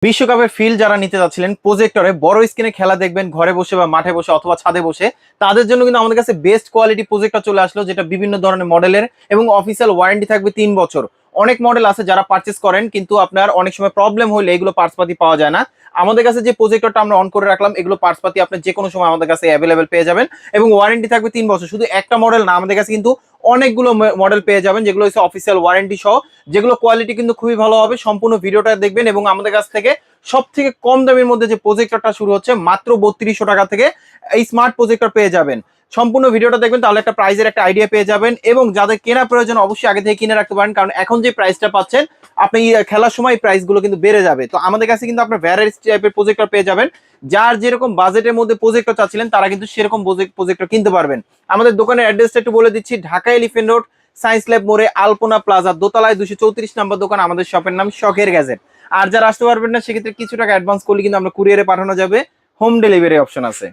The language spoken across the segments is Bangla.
বিশ্বকাপের ফিল যারা নিতে যাচ্ছিলেন প্রজেক্টরে বড় স্ক্রিনে খেলা দেখবেন ঘরে বসে বা মাঠে বসে অথবা ছাদে বসে, তাদের জন্য কিন্তু আমাদের কাছে বেস্ট কোয়ালিটি প্রজেক্টর চলে আসলো, যেটা বিভিন্ন ধরনের মডেলের এবং অফিসিয়াল ওয়ারেন্টি থাকবে 3 বছর। অনেক মডেল আছে যারা পারচেস করেন, কিন্তু আপনার অনেক সময় প্রবলেম হলে এগুলো পার্টসপাতি পাওয়া যায় না। আমাদের কাছে যে প্রজেক্টরটা আমরা অন করে রাখলাম, এগুলো পার্টসপাতি আপনি যে কোনো সময় আমাদের কাছে অ্যাভেলেবেল পেয়ে যাবেন এবং ওয়ারেন্টি থাকবে 3 বছর। শুধু একটা মডেল না, আমাদের কাছে কিন্তু অনেকগুলো মডেল পেয়ে যাবেন যেগুলো হচ্ছে অফিসিয়াল ওয়ারেন্টি সহ, যেগুলো কোয়ালিটি কিন্তু খুবই ভালো হবে। সম্পূর্ণ ভিডিওটা দেখবেন এবং আমাদের কাছ থেকে সব থেকে কম দামের মধ্যে যে প্রজেক্টরটা শুরু হচ্ছে মাত্র 3200 টাকা থেকে এই স্মার্ট প্রজেক্টর পেয়ে যাবেন। সম্পূর্ণ ভিডিওটা দেখবেন, তাহলে একটা প্রাইসের একটা আইডিয়া পেয়ে যাবেন এবং যাদের কেনা প্রয়োজন অবশ্যই আগে থেকে কিনে রাখতে পারেন, কারণ এখন যে প্রাইসটা পাচ্ছেন আপনি খেলার সময় প্রাইস গুলো কিন্তু বেড়ে যাবে। তো আমাদের কাছে কিন্তু আপনার ভ্যারাইটি টাইপের প্রজেক্টর পেয়ে যাবেন। যার যেরকম বাজেটের মধ্যে প্রজেক্টর চাচ্ছিলেন তারা কিন্তু সেরকম প্রজেক্টর কিনতে পারবেন। আমাদের দোকানের অ্যাড্রেসটা একটু বলে দিচ্ছি, Dhaka elephant road, science lab মোড়ে, আলপনা প্লাজা দোতলায় 234 নম্বর দোকান। আমাদের শপের নাম শখের গ্যাজেট। আর যারা আসতে পারবেন না সেক্ষেত্রে কিছু টাকা অ্যাডভান্স করলে কিন্তু আমরা কুরিয়ারে পাঠানো যাবে, হোম ডেলিভারি অপশন আছে।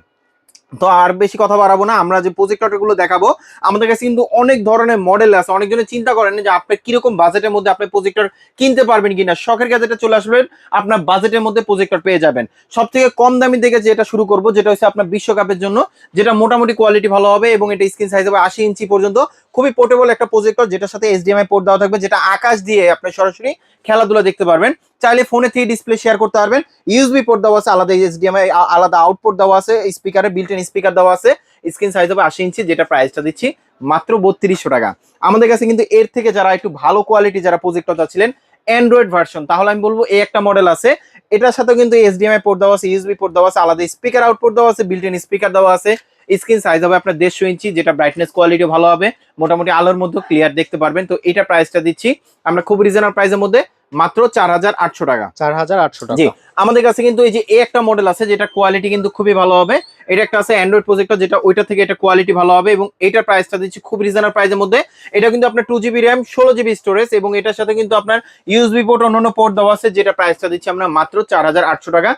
তো আর বেশি কথা বাড়াবো না, আমরা যে প্রজেক্টর গুলো দেখাবো আমাদের কাছে কিন্তু অনেক ধরনের মডেল আছে। অনেকজনে চিন্তা করেন যে আপনি কিরকম বাজেটের মধ্যে আপনি প্রজেক্টর কিনতে পারবেন কিনা, শখের গ্যাজেটে চলে আসবেন, আপনার বাজেটের মধ্যে প্রজেক্টর পেয়ে যাবেন। সব থেকে কম দামি থেকে যেটা শুরু করব, যেটা হচ্ছে আপনার বিশ্বকাপের জন্য, যেটা মোটামুটি কোয়ালিটি ভালো হবে এবং এটা স্ক্রিন সাইজ হবে 80 ইঞ্চি পর্যন্ত। খুবই পোর্টেবল একটা প্রজেক্টর, যেটার সাথে HDMI পোর্ট দেওয়া থাকবে, যেটা আকাশ দিয়ে আপনি সরাসরি খেলাধুলা দেখতে পারবেন। চাইলে ফোনে 3 ডিসপ্লে শেয়ার করতে পারবেন। USB পোর্ট দেওয়া আছে, আলাদা HDMI আলাদা আউটপুট দেওয়া আছে, স্পিকারে বিল্ট ইন স্পিকার দেওয়া আছে। স্ক্রিন সাইজ হবে 80 ইঞ্চি, যেটা প্রাইসটা দিচ্ছি মাত্র 3200 টাকা। আমাদের কাছে কিন্তু এর থেকে যারা একটু ভালো কোয়ালিটি যারা প্রজেক্টর চাচ্ছিলেন অ্যান্ড্রয়েড ভার্সন, তাহলে আমি বলবো এই একটা মডেল আছে। এটার সাথে কিন্তু HDMI পোর্ট দেওয়া আছে, USB পোর্ট দেওয়া আছে, আলাদা স্পিকার আউটপুট দেওয়া আছে, বিল্ট ইন স্পিকার দেওয়া আছে। স্ক্রিন সাইজ হবে আপনার 150 ইঞ্চি, যেটা ব্রাইটনেস কোয়ালিটিও ভালো হবে, মোটামুটি আলোর মধ্যে ক্লিয়ার দেখতে পারবেন। তো এটা প্রাইসটা দিচ্ছি আমরা খুব রিজনেবল প্রাইসের মধ্যে, মাত্র 4800 টাকা। 4800 টাকা। জি, আমাদের কাছে কিন্তু এই যে একটা মডেল আছে যেটা কোয়ালিটি কিন্তু খুবই ভালো হবে। এটা একটা আছে অ্যান্ড্রয়েড প্রজেক্টর, যেটা ওইটা থেকে এটা কোয়ালিটি ভালো হবে এবং এটার প্রাইসটা দিচ্ছি খুব রিজনেবল প্রাইসের মধ্যে। এটা কিন্তু আপনার 2GB র্যাম, 16GB স্টোরেজ এবং এটার সাথে কিন্তু আপনার USB পোর্ট অন্যান্য পোর্ট দেওয়া আছে, যেটা প্রাইসটা দিচ্ছি আমরা মাত্র 4800 টাকা।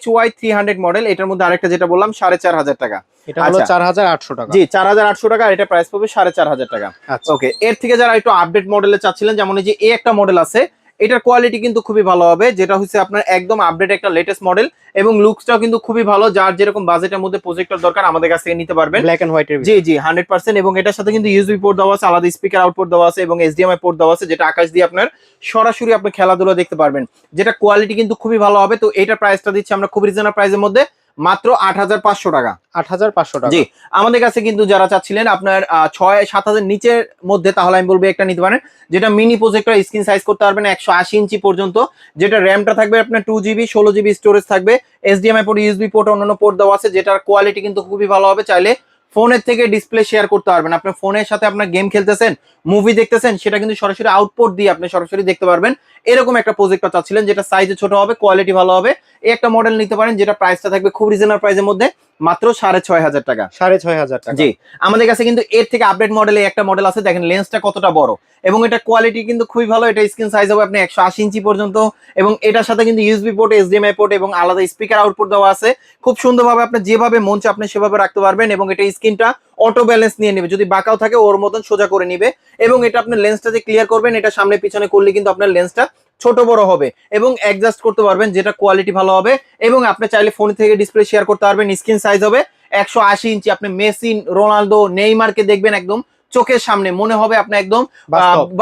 HY300 মডেল, এটার মধ্যে আরেকটা যেটা বললাম 4500 টাকা। এটা হলো 4800 টাকা। জি, 4800 টাকা, এটা প্রাইস পাবে 4500 টাকা। ওকে, এর থেকে যারা একটু আপডেট মডেলে চাচ্ছিলেন, যেমন এই যে একটা মডেল আছে, এটার কোয়ালিটি কিন্তু খুবই ভালো হবে, যেটা হচ্ছে আপনার একদম আপডেট একটা লেটেস্ট মডেল এবং লুকসটাও কিন্তু খুবই ভালো। যার যেরকম বাজেটের মধ্যে প্রজেক্টর দরকার আমাদের কাছ থেকে নিতে পারবেন, ব্ল্যাক এন্ড হোয়াইটের। জি জি 100%। এবং এটার সাথে কিন্তু USB পোর্ট দেওয়া আছে, আলাদা স্পিকার আউটপুট দেওয়া আছে এবং HDMI পোর্ট দেওয়া আছে, যেটা আকাশ দিয়ে আপনার সরাসরি আপনি খেলাধুলা দেখতে পারবেন, যেটা কোয়ালিটি কিন্তু খুবই ভালো হবে। তো এটার প্রাইসটা দিচ্ছি আমরা খুব রিজনেবল প্রাইসের মধ্যে, মাত্র 8500 টাকা। 8500 টাকা। জি, আমাদের কাছে কিন্তু যারা চাচ্ছিলেন আপনার 6-7000 নিচের মধ্যে, তাহলে আমি বলবো একটা নিতে পারেন, যেটা মিনি প্রজেক্টর, স্ক্রিন সাইজ করতে পারবেন 180 ইঞ্চি পর্যন্ত, যেটা র্যামটা থাকবে আপনার 2GB, 16GB স্টোরেজ থাকবে, HDMI পোর্ট, USB পোর্ট অন্যান্য পোর্ট দেওয়া আছে, যেটার কোয়ালিটি কিন্তু খুবই ভালো হবে। চাইলে ফোনের থেকে ডিসপ্লে শেয়ার করতে পারবেন, আপনার ফোনের সাথে আপনার গেম খেলতেছেন, মুভি দেখতেছেন, সেটা কিন্তু সরাসরি আউটপুট দিয়ে আপনি সরাসরি দেখতে পারবেন। এরকম একটা প্রজেক্টর চাচ্ছিলেন, যেটা সাইজে ছোট হবে, কোয়ালিটি ভালো হবে, এই একটা মডেল নিতে পারেন, যেটা প্রাইসটা থাকবে খুব রিজনেবল প্রাইসের মধ্যে, মাত্র 6500 টাকা। 6500 টাকা। জি, আমাদের কাছে কিন্তু এর থেকে আপডেট মডেলে একটা মডেল আছে, দেখেন লেন্সটা কতটা বড় এবং এটা কোয়ালিটি কিন্তু খুবই ভালো। এটা স্ক্রিন সাইজ হবে আপনি 180 ইঞ্চি পর্যন্ত এবং এটার সাথে কিন্তু USB পোর্ট, HDMI পোর্ট এবং আলাদা স্পিকার আউটপুট দেওয়া আছে। খুব সুন্দরভাবে আপনি যেভাবে মন চায় আপনি সেভাবে রাখতে পারবেন এবং এটা স্ক্রিনটা অটো ব্যালেন্স নিয়ে নেবে, যদি বাঁকাও থাকে ওর মতন সোজা করে নিবে এবং এটা আপনার লেন্সটা যে ক্লিয়ার করবেন, এটা সামনে পিছনে করলে কিন্তু আপনার লেন্সটা ছোট বড় হবে এবং অ্যাডজাস্ট করতে পারবেন, যেটা কোয়ালিটি ভালো হবে। এবং আপনি চাইলে ফোন থেকে ডিসপ্লে শেয়ার করতে পারবেন। স্ক্রিন সাইজ হবে 180 ইঞ্চি, আপনি মেসি, রোনালদো, নেইমারকে দেখবেন একদম চোখের সামনে, মনে হবে আপনি একদম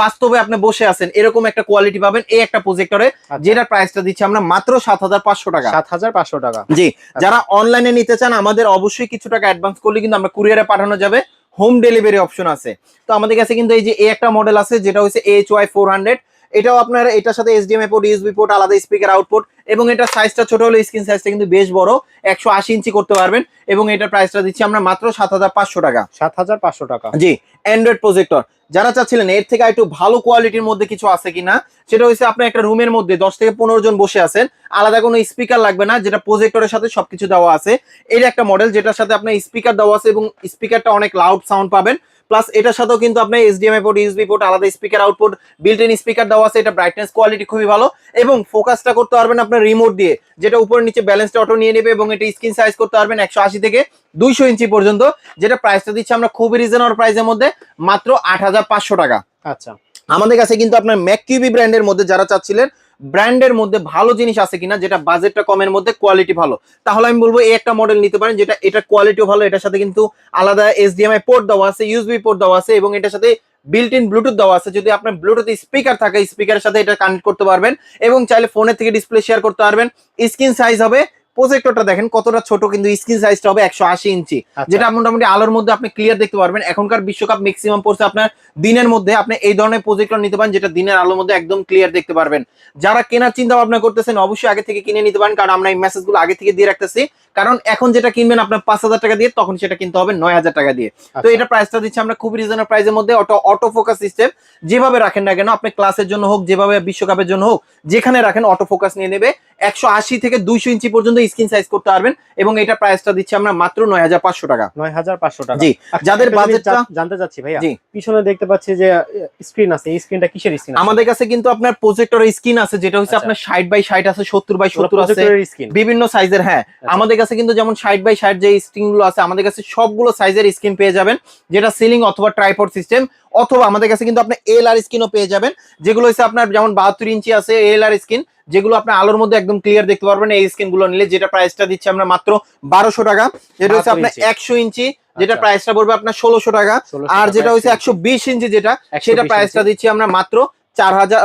বাস্তবে আপনি বসে আছেন, এরকম একটা কোয়ালিটি পাবেন এই একটা প্রজেক্টরে, যেটার প্রাইসটা দিচ্ছি আমরা মাত্র 7500 টাকা। 7500 টাকা। জি, যারা অনলাইনে নিতে চান আমাদের অবশ্যই কিছু টাকা অ্যাডভান্স করলে কিন্তু আমরা কুরিয়ারে পাঠানো যাবে, হোম ডেলিভারি অপশন আছে। তো আমাদের কাছে কিন্তু এই যে একটা মডেল আছে, যেটা হচ্ছে HY400, এটাও আপনার এটার সাথে HDMI পোর্ট, USB পোর্ট, আলাদা স্পিকার আউটপুট এবং এটার সাইজটা ছোট হলে স্ক্রিন সাইজটা কিন্তু বেশ বড়, 180 ইঞ্চি করতে পারবেন এবং এটার প্রাইসটা দিচ্ছি আমরা মাত্র 7500 টাকা। 7500 টাকা। জি, অ্যান্ড্রয়েড প্রজেক্টর যারা চাচ্ছিলেন এর থেকে একটু ভালো কোয়ালিটির মধ্যে কিছু আছে কিনা, সেটা হচ্ছে আপনার একটা রুমের মধ্যে 10 থেকে 15 জন বসে আছেন, আলাদা কোনো স্পিকার লাগবে না, যেটা প্রজেক্টরের সাথে সবকিছু দেওয়া আছে। এর একটা মডেল, যেটার সাথে আপনার স্পিকার দেওয়া আছে এবং স্পিকারটা অনেক লাউড সাউন্ড পাবেন, প্লাস এটার সাথেও কিন্তু আপনার HDMI পোর্ট, USB পোর্ট, আলাদা speaker output, built in speaker দেওয়া আছে। এটা ব্রাইটনেস কোয়ালিটি খুবই ভালো এবং ফোকাসটা করতে পারবেন আপনার রিমোট দিয়ে, যেটা উপরে নিচে ব্যালেন্সটা অটো নিয়ে নেবে এবং এটা স্ক্রিন সাইজ করতে পারবেন 180 থেকে 200 ইঞ্চি পর্যন্ত, যেটা প্রাইসটা দিচ্ছি আমরা খুবই রিজনেবল প্রাইসের মধ্যে, মাত্র 8500 টাকা। আচ্ছা, আমাদের কাছে কিন্তু আপনার ম্যাককিউবি ব্র্যান্ডের মধ্যে যারা চাচ্ছিলেন ব্র্যান্ডের মধ্যে ভালো জিনিস আছে কিনা, যেটা বাজেটটা কমের মধ্যে কোয়ালিটি ভালো, তাহলে আমি বলবো এই একটা মডেল নিতে পারেন, যেটা এটা কোয়ালিটিও ভালো, এটার সাথে কিন্তু আলাদা HDMI পোর্ট দেওয়া আছে, ইউএসবি পোর্ট দেওয়া আছে, এবং এটার সাথে বিল্ট ইন ব্লুটুথ দেওয়া আছে। যদি আপনার ব্লুটুথ স্পিকার থাকে, স্পিকারের সাথে এটা কানেক্ট করতে পারবেন এবং চাইলে ফোনের থেকে ডিসপ্লে শেয়ার করতে পারবেন। স্ক্রিন সাইজ হবে, প্রজেক্টরটা দেখেন কতটা ছোট, কিন্তু স্ক্রিন সাইজটা হবে 180 ইঞ্চি, যেটা মোটামুটি আলোর মধ্যে আপনি ক্লিয়ার দেখতে পারবেন। এখনকার বিশ্বকাপ ম্যাক্সিমাম পড়ছে আপনার দিনের মধ্যে, আপনি এই ধরনের প্রজেক্টর নিতে পারেন যেটা দিনের আলোর মধ্যে একদম ক্লিয়ার দেখতে পারবেন। যারা কেনার চিন্তা ভাবনা করতেছেন অবশ্যই আগে থেকে কিনে নিতে পারেন, কারণ আমরা এই মেসেজগুলো আগে থেকে দিয়ে রাখতেছি। কারণ এখন যেটা কিনবেন আপনার 5,000 টাকা দিয়ে, তখন সেটা কিনতে হবে 9,000 টাকা দিয়ে। তো এটা প্রাইসটা দিচ্ছি আমরা খুব রিজনেবল প্রাইসের মধ্যে। অটো ফোকাস সিস্টেম, যেভাবে রাখেন না কেন, আপনি ক্লাসের জন্য হোক, যেভাবে বিশ্বকাপের জন্য হোক, যেখানে রাখেন অটো ফোকাস নিয়ে নেবে। 180 থেকে 200 ইঞ্চি পর্যন্ত স্ক্রিন সাইজ করতে পারবেন, এবং এটা প্রাইসটা দিচ্ছি আমরা মাত্র 9,500 টাকা। 9,500 টাকা। জি, যাদের বাজেটটা জানতে চাচ্ছি ভাইয়া, জি, পিছনে দেখতে পাচ্ছি যে স্ক্রিন আছে, এই স্ক্রিনটা কিসের স্ক্রিন? আমাদের কাছে কিন্তু আপনার প্রজেক্টরের স্ক্রিন আছে, যেটা হচ্ছে আপনার 60x60 আছে, 70x70 আছে, বিভিন্ন সাইজের। হ্যাঁ, আমাদের কাছে কিন্তু যেমন 60x60 যে স্ক্রিন গুলো আছে, আমাদের কাছে সবগুলো সাইজের স্ক্রিন পেয়ে যাবেন, যেটা সিলিং অথবা ট্রাইপড সিস্টেম, অথবা আমাদের কাছে কিন্তু আপনি এলআর স্ক্রিনও পেয়ে যাবেন, যেগুলো হচ্ছে আপনার যেমন 72 ইঞ্চি আছে এলআর স্ক্রিন, যেগুলো আপনি আলোর মধ্যে একদম ক্লিয়ার দেখতে পারবেন এই স্ক্রিন গুলো নিলে, যেটা প্রাইসটা দিচ্ছি আমরা মাত্র 1200 টাকা। যেটা হচ্ছে আপনার 100 ইঞ্চি, যেটা প্রাইসটা পড়বে আপনার 1600 টাকা। আর যেটা হচ্ছে 120 ইঞ্চি, যেটা সেটা প্রাইসটা দিচ্ছি আমরা মাত্র 4000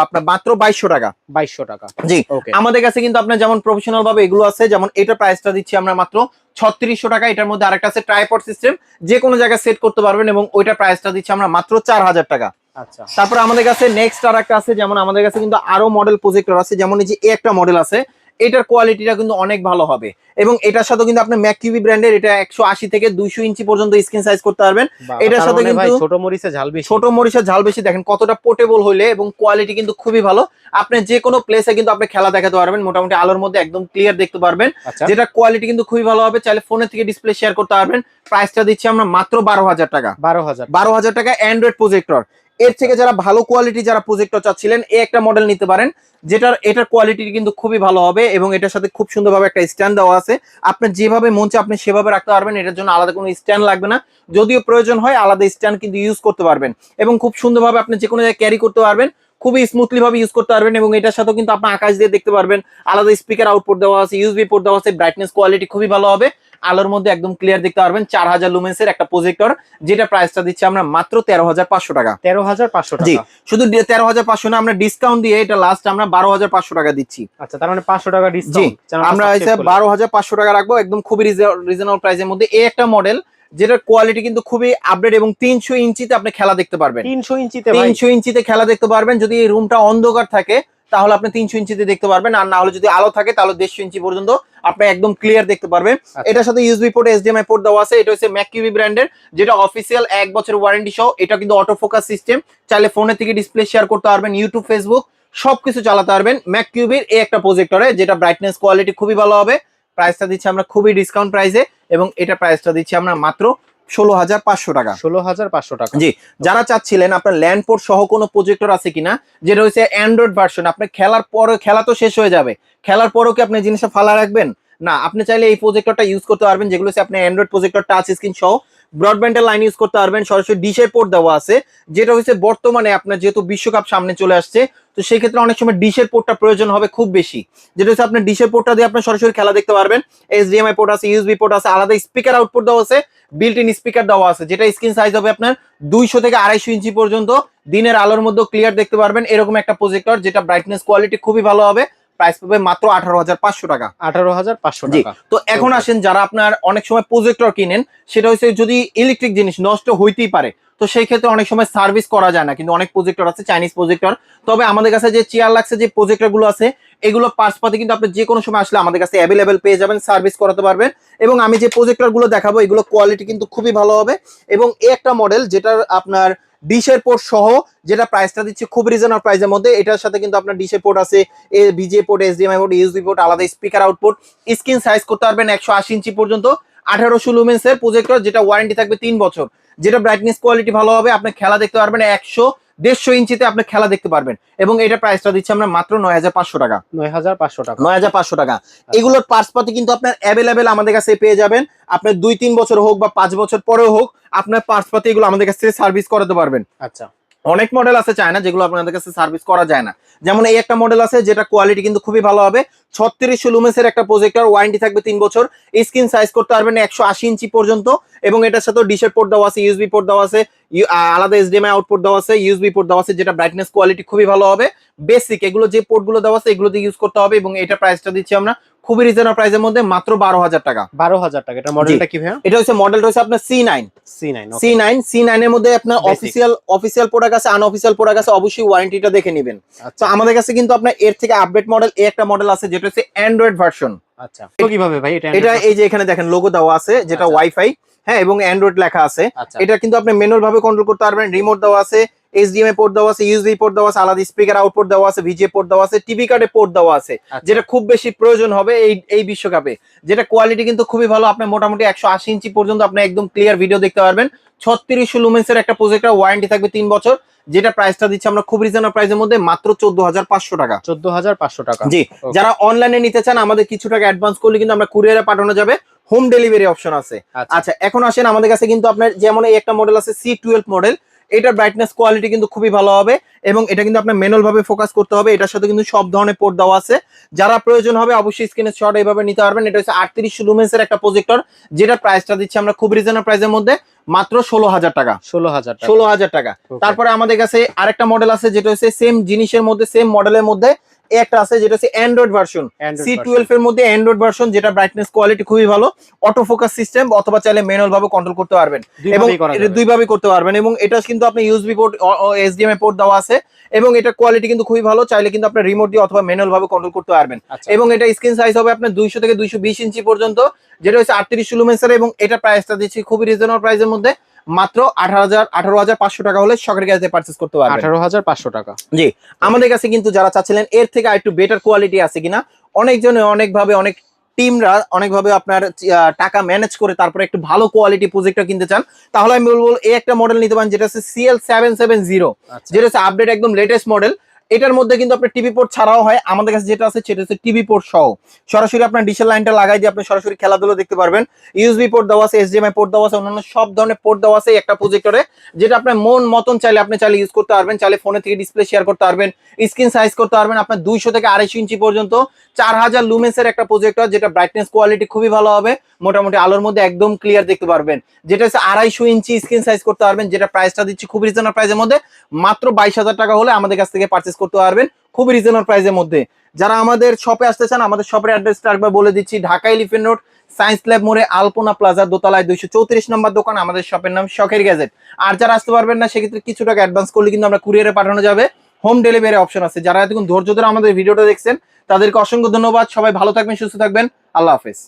আপনার মাত্র 2200 টাকা। 2200 টাকা। জি, আমাদের কাছে কিন্তু আপনার যেমন প্রফেশনাল ভাবে এগুলো আছে, যেমন এটা প্রাইসটা দিচ্ছি আমরা মাত্র 3600 টাকা। এটার মধ্যে আরেকটা আছে ট্রাইপড সিস্টেম, যে কোনো জায়গায় সেট করতে পারবেন, এবং ওইটা প্রাইসটা দিচ্ছি আমরা মাত্র 4000 টাকা। আচ্ছা, তারপর আমাদের কাছে নেক্সট আর একটা আছে, যেমন আমাদের কাছে কিন্তু আরো মডেল প্রজেক্টর আছে, যেমন এই যে একটা মডেল আছে, এটার কোয়ালিটিটা কিন্তু অনেক ভালো হবে, এবং এটার সাথে কিন্তু আপনি ম্যাককিউবি ব্র্যান্ডের, এটা 180 থেকে 200 ইঞ্চি পর্যন্ত স্ক্রিন সাইজ করতে পারবেন। এটার সাথে কিন্তু ছোট মরিচের ঝাল বেশি, দেখেন কতটা পোর্টেবল হইলে, এবং কোয়ালিটি কিন্তু খুবই ভালো। আপনি যে কোনো প্লেসে কিন্তু আপনি খেলা দেখাতে পারবেন, মোটামুটি আলোর মধ্যে একদম ক্লিয়ার দেখতে পারবেন, যেটা কোয়ালিটি কিন্তু খুবই ভালো হবে। চাইলে ফোনের থেকে ডিসপ্লে শেয়ার করতে পারবেন। প্রাইসটা দিচ্ছি আমরা মাত্র 12,000 টাকা। 12,000 টাকা অ্যান্ড্রয়েড প্রজেক্টর। এর থেকে যারা ভালো কোয়ালিটি যারা প্রজেক্টর চাচ্ছিলেন, এই একটা মডেল নিতে পারেন, এটার কোয়ালিটি কিন্তু খুবই ভালো হবে, এবং এটার সাথে খুব সুন্দরভাবে একটা স্ট্যান্ড দেওয়া আছে। আপনি যেভাবে মন চায় আপনি সেভাবে রাখতে পারবেন, এটার জন্য আলাদা কোনো স্ট্যান্ড লাগবে না, যদিও প্রয়োজন হয় আলাদা স্ট্যান্ড কিন্তু ইউজ করতে পারবেন, এবং খুব সুন্দরভাবে আপনি যে কোনো জায়গায় ক্যারি করতে পারবেন, খুবই স্মুথলি ভাবে ইউজ করতে পারবেন। এবং এটার সাথে কিন্তু আপনি আকাশ দিয়ে দেখতে পারবেন, আলাদা স্পিকার আউটপুট দেওয়া আছে, ইউএসবি পোর্ট দেওয়া আছে, ব্রাইটনেস কোয়ালিটি খুবই ভালো হবে, আলোর মধ্যে একদম ক্লিয়ার দেখতে পারবেন। 4000 লুমেন্সের একটা প্রজেক্টর, যেটা প্রাইসটা দিচ্ছি আমরা মাত্র 13,500 টাকা। 13,500 টাকা। জি, শুধু 13,500 না, আমরা ডিসকাউন্ট দিয়ে এটা লাস্ট আমরা 12,500 টাকা দিচ্ছি। আচ্ছা, তার মানে 500 টাকা ডিসকাউন্ট। আমরা 12,500 টাকা রাখবো, একদম খুবই রিজনেবল প্রাইসের মধ্যে। এই একটা মডেল যেটার কোয়ালিটি কিন্তু খুবই আপডেট, এবং 300 ইঞ্চিতে আপনি খেলা দেখতে পারবেন। 300 ইঞ্চিতে খেলা দেখতে পারবেন। যদি এই রুমটা অন্ধকার থাকে তাহলে আপনি 300 ইঞ্চিতে দেখতে পারবেন, আর না হলে যদি আলো থাকে তাহলে 150 ইঞ্চি পর্যন্ত আপনি একদম ক্লিয়ার দেখতে পারবেন। এটার সাথে ইউএসবি পোর্ট, HDMI পোর্ট দেওয়া আছে। এটা হচ্ছে ম্যাককিউবি ব্র্যান্ডের, যেটা অফিসিয়াল 1 বছর ওয়ারেন্টি সহ। এটা কিন্তু অটো ফোকাস সিস্টেম, চাইলে ফোনের থেকে ডিসপ্লে শেয়ার করতে পারবেন, ইউটিউব, ফেসবুক সবকিছু চালাতে পারবেন ম্যাককিউবির এই একটা প্রজেক্টরে, যেটা ব্রাইটনেস কোয়ালিটি খুবই ভালো হবে। প্রাইসটা দিচ্ছি আমরা খুবই ডিসকাউন্ট প্রাইসে, এবং এটা প্রাইসটা দিচ্ছি আমরা মাত্র 16,500 টাকা। 16,500 টাকা। জি, যারা চাচ্ছিলেন আপনার ল্যান্ড পোর্ট সহ কোনো প্রজেক্টর আছে কিনা, যেটা হচ্ছে অ্যান্ড্রয়েড ভার্সন, আপনার খেলার পরে, খেলা তো শেষ হয়ে যাবে, খেলার পরেও কি আপনি জিনিসটা ফালা রাখবেন? না, আপনি চাইলে এই প্রজেক্টরটা ইউজ করতে পারবেন, যেগুলো হচ্ছে আপনি অ্যান্ড্রয়েড প্রজেক্টর টাচ স্ক্রিন সহ ব্রডব্যান্ডের লাইন ইউজ করতে পারবেন। সরাসরি ডিশের পোর্ট দেওয়া আছে, যেটা হচ্ছে বর্তমানে আপনার যেহেতু বিশ্বকাপ সামনে চলে আসছে, তো সেই ক্ষেত্রে অনেক সময় ডিশের পোর্টটা প্রয়োজন হবে খুব বেশি, যেটা হচ্ছে আপনার ডিশের পোর্টটা দিয়ে আপনি সরাসরি খেলা দেখতে পারবেন। HDMI পোর্ট আছে, ইউএসবি পোর্ট আছে, আলাদা স্পিকার আউটপুট দেওয়া আছে, বিল্ট ইন স্পিকার দেওয়া আছে, যেটা স্ক্রিন সাইজ হবে আপনার 200 থেকে 250 ইঞ্চি পর্যন্ত, দিনের আলোর মধ্যে ক্লিয়ার দেখতে পারবেন এরকম একটা প্রজেক্টর, যেটা ব্রাইটনেস কোয়ালিটি খুবই ভালো হবে। প্রাইস পাবে মাত্র 18,500 টাকা। 18,500 টাকা। তো এখন আসেন, যারা আপনার অনেক সময় প্রজেক্টর কিনেন, সেটা হচ্ছে যদি ইলেকট্রিক জিনিস নষ্ট হইতেই পারে, তো সেই ক্ষেত্রে অনেক সময় সার্ভিস করা যায় না, কিন্তু অনেক প্রজেক্টর আছে চাইনিজ প্রজেক্টর। তবে আমাদের কাছে যে চেয়ার লাগছে, যে প্রজেক্টর গুলো আছে, এগুলো পার্টস পাতি কিন্তু আপনি যে কোনো সময় আসলে আমাদের কাছে অ্যাভেলেবেল পেয়ে যাবেন, সার্ভিস করাতে পারবেন। এবং আমি যে প্রজেক্টর গুলো দেখাবো, এগুলো কোয়ালিটি কিন্তু খুবই ভালো হবে। এবং এই একটা মডেল যেটার আপনার ডিশের পোর্ট সহ, যেটা প্রাইসটা দিচ্ছে খুব রিজনেবল প্রাইসের মধ্যে। এটার সাথে কিন্তু আপনার ডিশের পোর্ট আছে, VGA port, HDMI port, USB port, আলাদা স্পিকার আউটপুট, স্ক্রিন সাইজ করতে পারবেন 180 ইঞ্চি পর্যন্ত। 1800 লুমেন্সের প্রজেক্টর, যেটা ওয়ারেন্টি থাকবে 3 বছর, যেটা ব্রাইটনেস কোয়ালিটি ভালো হবে। আপনি খেলা দেখতে পারবেন 150 ইঞ্চিতে আপনি খেলা দেখতে পারবেন, এবং এটা প্রাইসটা দিচ্ছে আমরা মাত্র 9,500 টাকা। 9,500 টাকা। 9,500 টাকা। এগুলোর পার্টস পাতি কিন্তু আপনার অ্যাভেলেবেল আমাদের কাছে পেয়ে যাবেন। আপনার 2-3 বছর হোক বা 5 বছর পরেও হোক, আপনার পার্টস পাতি এগুলো আমাদের কাছ থেকে সার্ভিস করাতে পারবেন। আচ্ছা, অনেক মডেল আছে চায়না যেগুলো আপনাদের কাছে সার্ভিস করা যায় না। যেমন এই একটা মডেল আছে যেটা কোয়ালিটি কিন্তু খুবই ভালো হবে, 3600 লুমেন্সের একটা প্রজেক্টর, ওয়ারেন্টি থাকবে 3 বছর, স্ক্রিন সাইজ করতে পারবেন 180 ইঞ্চি পর্যন্ত, এবং এটার সাথে ডিশের পোর্ট দেওয়া আছে, ইউএসবি পোর্ট দেওয়া আছে, আলাদা এইচডিএমআই আউটপুট দেওয়া আছে, ইউএসবি পোর্ট দেওয়া আছে, যেটা ব্রাইটনেস কোয়ালিটি খুবই ভালো হবে। বেসিক এগুলো যে পোর্টগুলো দেওয়া আছে এগুলো দিয়ে ইউজ করতে হবে, এবং এটা প্রাইসটা দিচ্ছি আমরা খুবই রিজনেবল প্রাইসের মধ্যে মাত্র 12000 টাকা। 12000 টাকা। এটা মডেলটা কি ভাইয়া? এটা হচ্ছে মডেলটা হচ্ছে আপনার C9 এর মধ্যে আপনার অফিসিয়াল প্রোডাক্ট আছে, আনঅফিসিয়াল প্রোডাক্ট আছে, অবশ্যই ওয়ারেন্টিটা দেখে নেবেন। তো আমাদের কাছে কিন্তু আপনার এর থেকে আপডেট মডেল এই একটা মডেল আছে যেটা হচ্ছে অ্যান্ড্রয়েড ভার্সন। আচ্ছা, তো কিভাবে ভাই এটা এই যে এখানে দেখেন লোগো দেওয়া আছে যেটা ওয়াইফাই, হ্যাঁ, এবং অ্যান্ড্রয়েড লেখা আছে। এটা কিন্তু আপনি ম্যানুয়াল ভাবে কন্ট্রোল করতে পারবেন, রিমোট দেওয়া আছে, এইচডিএমআই পোর্ট দেওয়া আছে, ইউএসবি পোর্ট দেওয়া আছে, আলাদা স্পিকার আউটপুট দেওয়া আছে, ভিজিএ পোর্ট দেওয়া আছে, টিভি কার্ডে পোর্ট দেওয়া আছে, যেটা খুব বেশি প্রয়োজন হবে এই বিশ্বকাপে। যেটা কোয়ালিটি কিন্তু খুবই ভালো, আপনি মোটামুটি 180 ইঞ্চি পর্যন্ত আপনি একদম ক্লিয়ার ভিডিও দেখতে পারবেন। 3600 লুমেন্সের একটা প্রজেক্টর, ওয়ারেন্টি থাকবে 3 বছর, যেটা প্রাইসটা দিচ্ছি আমরা খুব রিজনেবল প্রাইসের মধ্যে মাত্র 14500 টাকা। 14500 টাকা। জি, যারা অনলাইনে নিতে চান আমাদের কিছু টাকা অ্যাডভান্স করলে কিন্তু আমরা কুরিয়ারে পাঠানো যাবে, হোম ডেলিভারি অপশন আছে। আচ্ছা, এখন আসেন আমাদের কাছে কিন্তু আপনার যেমন এই একটা মডেল আছে C12 মডেল, এটার ব্রাইটনেস কোয়ালিটি কিন্তু খুবই ভালো হবে, এবং এটা কিন্তু আপনার ম্যানুয়াল ভাবে ফোকাস করতে হবে। এটার সাথে কিন্তু সব ধরনের পোর্ট দেওয়া আছে, যারা প্রয়োজন হবে অবশ্যই স্ক্রিনের শট এইভাবে নিতে পারবেন। এটা হচ্ছে 3800 লুমেন্সের একটা প্রজেক্টর, যেটা প্রাইসটা দিচ্ছি আমরা খুব রিজনেবল প্রাইসের মধ্যে মাত্র 16000 টাকা। 16000 টাকা। তারপরে আমাদের কাছে আরেকটা মডেল আছে যেটা হচ্ছে সেম জিনিসের মধ্যে, সেম মডেলের মধ্যে একটা আছে যেটা হচ্ছে অ্যান্ড্রয়েড ভার্সন, C12 এর মধ্যে অ্যান্ড্রয়েড ভার্সন, যেটা ব্রাইটনেস কোয়ালিটি খুবই ভালো, অটো ফোকাস সিস্টেম, অথবা চাইলে ম্যানুয়াল ভাবে কন্ট্রোল করতে পারবেন, এবং এটা দুইভাবে করতে পারবেন। এবং এটা কিন্তু আপনি ইউএসবি পোর্ট, এইচডিএমআই পোর্ট দেওয়া আছে, এবং এটা কোয়ালিটি কিন্তু খুবই ভালো, চাইলে কিন্তু আপনি রিমোট দিয়ে অথবা ম্যানুয়াল ভাবে কন্ট্রোল করতে পারবেন। এবং এটা স্ক্রিন সাইজ হবে আপনার 200 থেকে 220 ইঞ্চি পর্যন্ত, যেটা হচ্ছে 3800 লুমেন্সের, এবং এটা প্রাইসটা দিচ্ছি খুবই রিজনেবল প্রাইসের মধ্যে মাত্র 18500 টাকা হলে শখের কাছে পারচেজ করতে পারবেন। 18500 টাকা। জি, আমাদের কাছে কিন্তু যারা চাচ্ছিলেন এর থেকে আরেকটু বেটার কোয়ালিটি আছে কিনা, অনেকজনে অনেকভাবে, অনেক টিমরা অনেকভাবে আপনার টাকা ম্যানেজ করে তারপরে একটু ভালো কোয়ালিটি প্রজেক্টর কিনতে চান, তাহলে আমি বলবো এই একটা মডেল নিতে পারেন যেটা হচ্ছে CL770, যেটা হচ্ছে আপডেট একদম লেটেস্ট মডেল। এটার মধ্যে কিন্তু আপনার টিভি পোর্ট ছাড়াও হয়, আমাদের কাছে যেটা আছে সেটা হচ্ছে টিভি পোর্ট সহ, সরাসরি আপনার ডিশের লাইনটা লাগাই দিয়ে আপনি সরাসরি খেলাধুলা দেখতে পারবেন। ইউএসবি পোর্ট দেওয়া আছে, এইচডিএমআই পোর্ট দেওয়া আছে, অন্যান্য সব ধরনের পোর্ট দেওয়া আছে একটা প্রজেক্টরে, যেটা আপনার মন মতন চাইলে আপনি চাইলে ইউজ করতে পারবেন, চাইলে ফোনে থেকে ডিসপ্লে শেয়ার করতে পারবেন, স্ক্রিন সাইজ করতে পারবেন আপনার 200 থেকে 250 ইঞ্চি পর্যন্ত, 4000 লুমেন্সের একটা প্রজেক্টর, যেটা ব্রাইটনেস কোয়ালিটি খুবই ভালো হবে, মোটামুটি আলোর মধ্যে একদম ক্লিয়ার দেখতে পারবেন, যেটা হচ্ছে 250 ইঞ্চি স্ক্রিন সাইজ করতে পারবেন, যেটা প্রাইসটা দিচ্ছি খুব রিজনেবল প্রাইসের মধ্যে মাত্র 22000 টাকা হলে আমাদের কাছ থেকে পারচেজ করতে পারবেন খুব রিজনেবল প্রাইসের মধ্যে। যারা আমাদের শপে আসতে চান, আমাদের শপের অ্যাড্রেসটা একবার বলে দিচ্ছি, Dhaka elephant road, science lab মোড়ে, আলপনা প্লাজা দোতলায় 234 নম্বর দোকান, আমাদের শপের নাম শখের গ্যাজেট। আর যারা আসতে পারবেন না সেক্ষেত্রে কিছু টাকা অ্যাডভান্স করলে কিন্তু আমরা কুরিয়ারে পাঠানো যাবে, হোম ডেলিভারি অপশন আছে। যারা এতক্ষণ ধৈর্য ধরে আমাদের ভিডিওটা দেখছেন তাদেরকে অসংখ্য ধন্যবাদ। সবাই ভালো থাকবেন, সুস্থ থাকবেন, আল্লাহ হাফেজ।